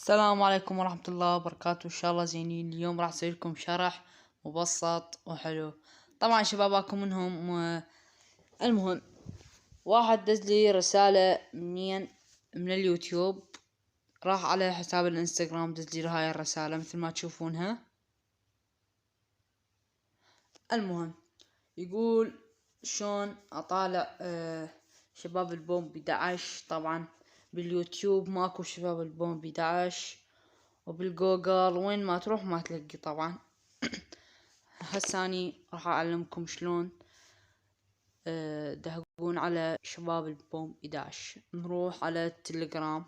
السلام عليكم ورحمة الله وبركاته. ان شاء الله زينين. اليوم راح اسوي لكم شرح مبسط وحلو. طبعا شباب اكو منهم المهم واحد دز لي رسالة من اليوتيوب، راح على حساب الانستغرام دز لي هاي الرسالة مثل ما تشوفونها. المهم يقول شلون اطالع شباب البومب 11. طبعا باليوتيوب ماكو شباب البومب 11، وبالجوجل وين ما تروح ما تلقي. طبعا هساني راح اعلمكم شلون تدهقون على شباب البوم 11. نروح على التليجرام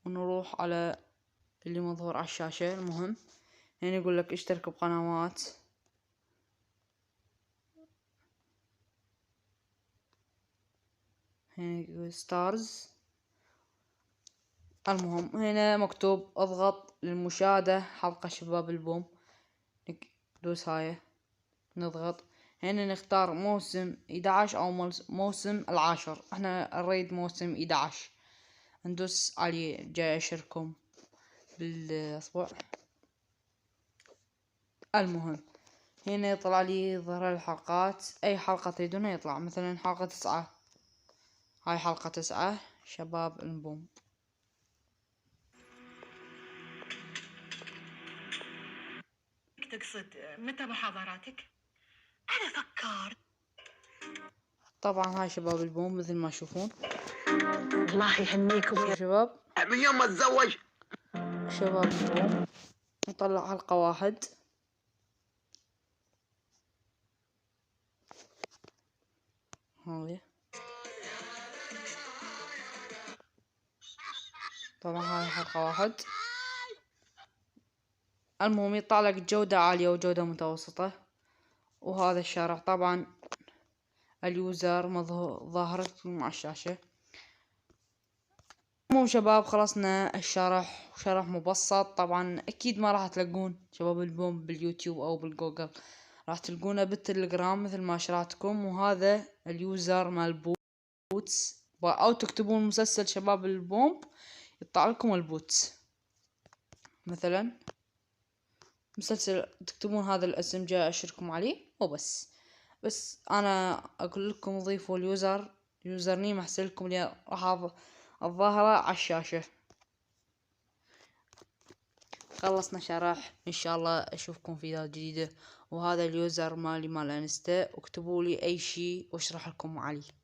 ونروح على اللي مظهور على الشاشة. المهم هنا يقول لك اشترك بقنوات، هنا يقول ستارز. المهم هنا مكتوب اضغط للمشاهدة حلقة شباب البوم، دوس هاي نضغط. هنا نختار موسم 11 او موسم 10. احنا نريد موسم 11، ندوس عليه. جاي اشارككم بالاسبوع. المهم هنا يطلع لي ظهر الحلقات، اي حلقة تريدونها يطلع. مثلا حلقة 9، هاي حلقة 9 شباب البوم. تقصد متى محاضراتك؟ أنا فكرت. طبعا هاي شباب البوم مثل ما تشوفون. الله يهنيكم يا شباب من يوم ما اتزوج. شباب البوم نطلع حلقة واحد. هاي طبعا هاي حلقة واحد. المهم يطلع لك جودة عالية وجودة متوسطة، وهذا الشرح. طبعا اليوزر ظاهرت مع الشاشة. المهم شباب خلصنا الشرح، شرح مبسط. طبعا اكيد ما راح تلقون شباب البوم باليوتيوب او بالجوجل، راح تلقونه بالتليجرام مثل ما شرحتكم. وهذا اليوزر مال بوتس، او تكتبون مسلسل شباب البوم يطلع لكم البوتس. مثلا مسلسل تكتبون هذا الاسم جاي اشركم عليه وبس. بس انا اقول لكم ضيفوا اليوزر نيم احسن لكم اللي راح الظاهرة على الشاشة. خلصنا شرح، ان شاء الله اشوفكم في فيديوهات جديدة. وهذا اليوزر مالي مال انستا، اكتبوا لي اي شي واشرح لكم عليه.